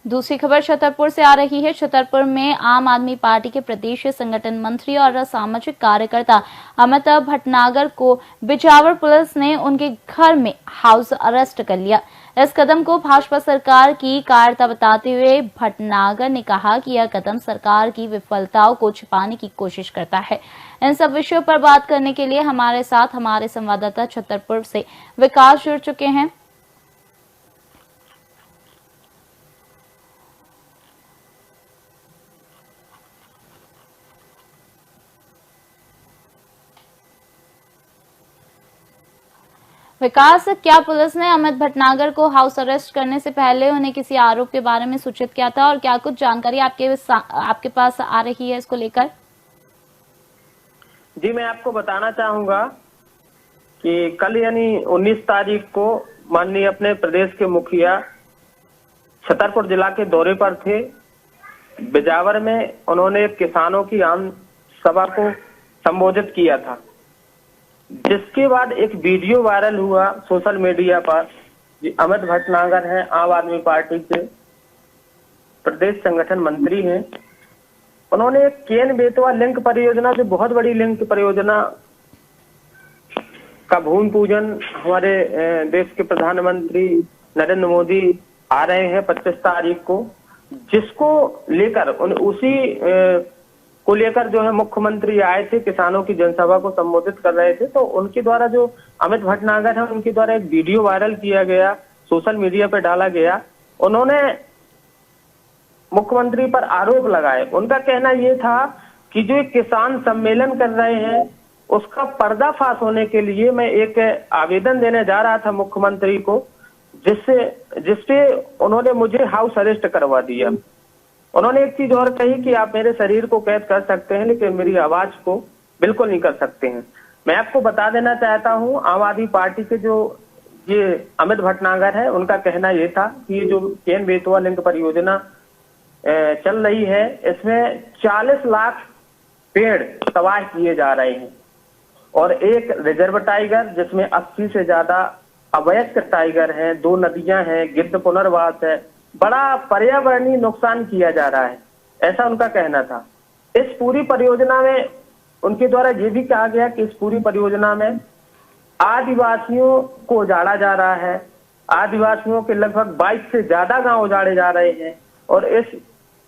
दूसरी खबर छतरपुर से आ रही है। छतरपुर में आम आदमी पार्टी के प्रदेश संगठन मंत्री और सामाजिक कार्यकर्ता अमित भटनागर को बिजावर पुलिस ने उनके घर में हाउस अरेस्ट कर लिया। इस कदम को भाजपा सरकार की कायरता बताते हुए भटनागर ने कहा कि यह कदम सरकार की विफलताओं को छिपाने की कोशिश करता है। इन सब विषयों पर बात करने के लिए हमारे साथ हमारे संवाददाता छतरपुर से विकास जुड़ चुके हैं। विकास, क्या पुलिस ने अमित भटनागर को हाउस अरेस्ट करने से पहले उन्हें किसी आरोप के बारे में सूचित किया था और क्या कुछ जानकारी आपके पास आ रही है इसको लेकर? जी, मैं आपको बताना चाहूंगा कि कल यानी 19 तारीख को माननीय अपने प्रदेश के मुखिया छतरपुर जिला के दौरे पर थे। बिजावर में उन्होंने किसानों की आम सभा को संबोधित किया था, जिसके बाद एक वीडियो वायरल हुआ सोशल मीडिया पर। अमित भटनागर हैं, आम आदमी पार्टी के प्रदेश संगठन मंत्री हैं। उन्होंने एक केन बेतवा लिंक परियोजना, जो बहुत बड़ी लिंक परियोजना का भूमि पूजन हमारे देश के प्रधानमंत्री नरेंद्र मोदी आ रहे हैं 25 तारीख को, जिसको लेकर उसी को लेकर जो है मुख्यमंत्री आए थे, किसानों की जनसभा को संबोधित कर रहे थे। तो उनके द्वारा जो अमित भटनागर है, उनके द्वारा एक वीडियो वायरल किया गया, सोशल मीडिया पर डाला गया। उन्होंने मुख्यमंत्री पर आरोप लगाए। उनका कहना यह था कि जो किसान सम्मेलन कर रहे हैं उसका पर्दाफाश होने के लिए मैं एक आवेदन देने जा रहा था मुख्यमंत्री को, जिससे उन्होंने मुझे हाउस अरेस्ट करवा दिया। उन्होंने एक चीज और कही कि आप मेरे शरीर को कैद कर सकते हैं लेकिन मेरी आवाज को बिल्कुल नहीं कर सकते हैं। मैं आपको बता देना चाहता हूं, आम आदमी पार्टी के जो ये अमित भटनागर है, उनका कहना यह था कि जो केन बेतवा लिंक परियोजना चल रही है, इसमें 40 लाख पेड़ तबाह किए जा रहे हैं और एक रिजर्व टाइगर जिसमें 80 से ज्यादा अवैध टाइगर हैं, 2 नदियां हैं, गिद्ध पुनर्वास है, बड़ा पर्यावरणीय नुकसान किया जा रहा है, ऐसा उनका कहना था। इस पूरी परियोजना में उनके द्वारा ये भी कहा गया कि इस पूरी परियोजना में आदिवासियों को उजाड़ा जा रहा है। आदिवासियों के लगभग 22 से ज्यादा गांव उजाड़े जा रहे हैं और इस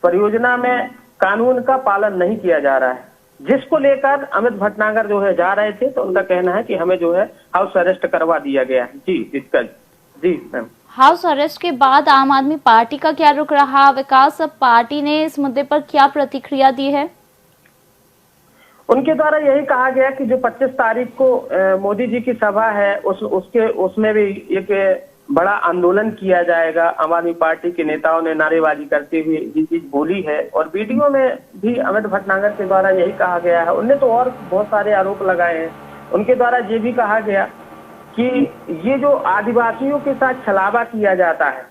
परियोजना में कानून का पालन नहीं किया जा रहा है, जिसको लेकर अमित भटनागर जो है जा रहे थे। तो उनका कहना है कि हमें जो है हाउस अरेस्ट करवा दिया गया है। जी मैम। हाउस अरेस्ट के बाद आम आदमी पार्टी का क्या रुख रहा? विकास, अब पार्टी ने इस मुद्दे पर क्या प्रतिक्रिया दी है? उनके द्वारा यही कहा गया कि जो 25 तारीख को मोदी जी की सभा है उसमें भी एक बड़ा आंदोलन किया जाएगा। आम आदमी पार्टी के नेताओं ने नारेबाजी करते हुए ये चीज बोली है और वीडियो में भी अमित भटनागर के द्वारा यही कहा गया है। उन्हें तो और बहुत सारे आरोप लगाए हैं। उनके द्वारा ये भी कहा गया कि ये जो आदिवासियों के साथ छलावा किया जाता है,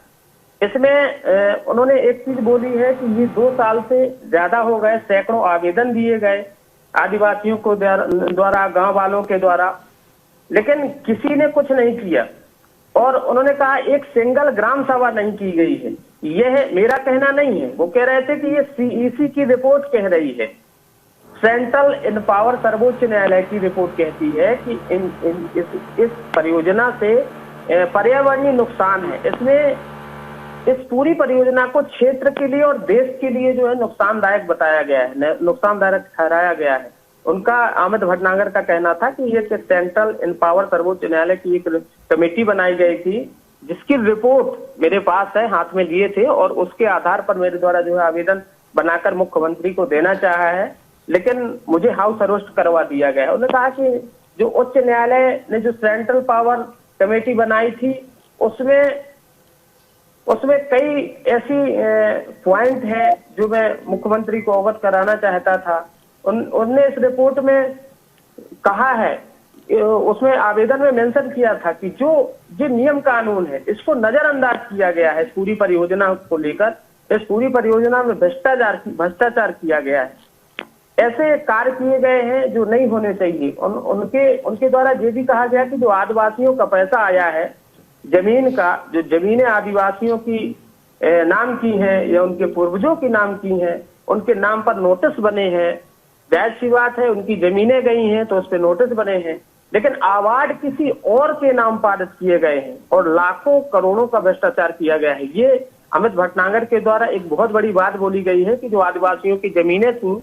इसमें उन्होंने एक चीज बोली है कि ये 2 साल से ज्यादा हो गए, सैकड़ों आवेदन दिए गए आदिवासियों को द्वारा, गांव वालों के द्वारा, लेकिन किसी ने कुछ नहीं किया। और उन्होंने कहा एक सिंगल ग्राम सभा नहीं की गई है। यह मेरा कहना नहीं है, वो कह रहे थे कि ये सीईसी की रिपोर्ट कह रही है, सेंट्रल इन पावर सर्वोच्च न्यायालय की रिपोर्ट कहती है कि इस परियोजना से पर्यावरणीय नुकसान है। इसमें इस पूरी परियोजना को क्षेत्र के लिए और देश के लिए जो है नुकसानदायक बताया गया है, नुकसानदायक ठहराया गया है। उनका अमित भटनागर का कहना था कि ये सेंट्रल इन पावर सर्वोच्च न्यायालय की एक कमेटी बनाई गई थी, जिसकी रिपोर्ट मेरे पास है, हाथ में लिए थे, और उसके आधार पर मेरे द्वारा जो है आवेदन बनाकर मुख्यमंत्री को देना चाहा है, लेकिन मुझे हाउस अरेस्ट करवा दिया गया है। उन्होंने कहा कि जो उच्च न्यायालय ने जो सेंट्रल पावर कमेटी बनाई थी उसमें कई ऐसी पॉइंट है जो मैं मुख्यमंत्री को अवगत कराना चाहता था। उनने इस रिपोर्ट में कहा है, उसमें आवेदन में मेंशन किया था कि जो नियम कानून है इसको नजरअंदाज किया गया है। इस पूरी परियोजना को लेकर इस पूरी परियोजना में भ्रष्टाचार किया गया है, ऐसे कार्य किए गए हैं जो नहीं होने चाहिए। उनके द्वारा ये भी कहा गया कि जो आदिवासियों का पैसा आया है जमीन का, जो जमीनें आदिवासियों की नाम की हैं या उनके पूर्वजों के नाम की हैं, उनके नाम पर नोटिस बने हैं। जाहिर सी बात है, उनकी जमीनें गई हैं तो उस पर नोटिस बने हैं, लेकिन अवार्ड किसी और के नाम पारित किए गए हैं और लाखों करोड़ों का भ्रष्टाचार किया गया है। ये अमित भटनागर के द्वारा एक बहुत बड़ी बात बोली गई है कि जो आदिवासियों की जमीनें थी,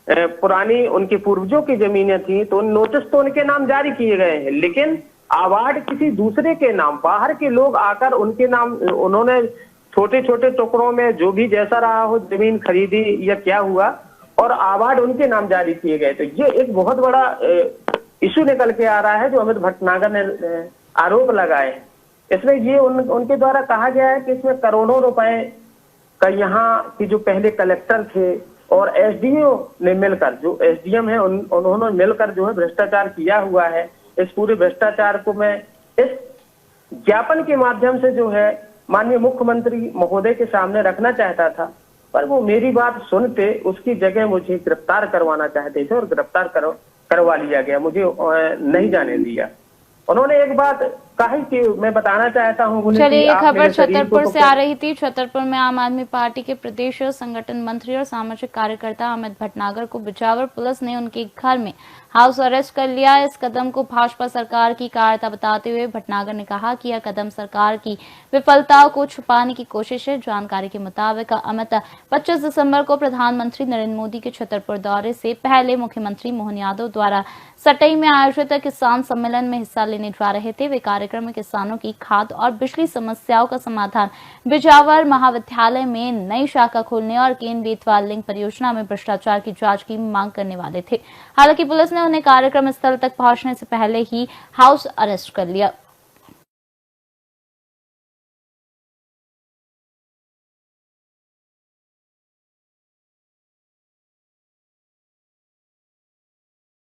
पुरानी उनके पूर्वजों की जमीनें थी, तो नोटिस तो उनके नाम जारी किए गए हैं, लेकिन अवार्ड किसी दूसरे के नाम, बाहर के लोग आकर उनके नाम, उन्होंने छोटे छोटे टुकड़ों में जो भी जैसा रहा हो जमीन खरीदी या क्या हुआ और अवार्ड उनके नाम जारी किए गए। तो ये एक बहुत बड़ा इशू निकल के आ रहा है जो अमित भटनागर ने आरोप लगाए। इसमें ये उनके द्वारा कहा गया है कि इसमें करोड़ों रुपए का यहाँ की जो पहले कलेक्टर थे और एसडीओ ने मिलकर, जो एसडीएम है उन्होंने मिलकर जो है भ्रष्टाचार किया हुआ है। इस पूरे भ्रष्टाचार को मैं इस ज्ञापन के माध्यम से जो है माननीय मुख्यमंत्री महोदय के सामने रखना चाहता था, पर वो मेरी बात सुनते उसकी जगह मुझे गिरफ्तार करवाना चाहते थे और गिरफ्तार करवा लिया गया, मुझे नहीं जाने दिया। उन्होंने एक बात कही कि मैं बताना चाहता हूँ। चलिए, ये खबर छतरपुर से आ रही थी। छतरपुर में आम आदमी पार्टी के प्रदेश संगठन मंत्री और सामाजिक कार्यकर्ता अमित भटनागर को बिजावर पुलिस ने उनके घर में हाउस अरेस्ट कर लिया। इस कदम को भाजपा सरकार की कायरता बताते हुए भटनागर ने कहा कि यह कदम सरकार की विफलताओं को छुपाने की कोशिश है। जानकारी के मुताबिक अमित 25 दिसंबर को प्रधानमंत्री नरेंद्र मोदी के छतरपुर दौरे से पहले मुख्यमंत्री मोहन यादव द्वारा सटई में आयोजित किसान सम्मेलन में हिस्सा लेने जा रहे थे। वे कार्यक्रम में किसानों की खाद और बिजली समस्याओं का समाधान, बिजावर महाविद्यालय में नई शाखा खोलने और केन बेतवा लिंक परियोजना में भ्रष्टाचार की जांच की मांग करने वाले थे। हालांकि पुलिस ने उन्हें कार्यक्रम स्थल तक पहुंचने से पहले ही हाउस अरेस्ट कर लिया।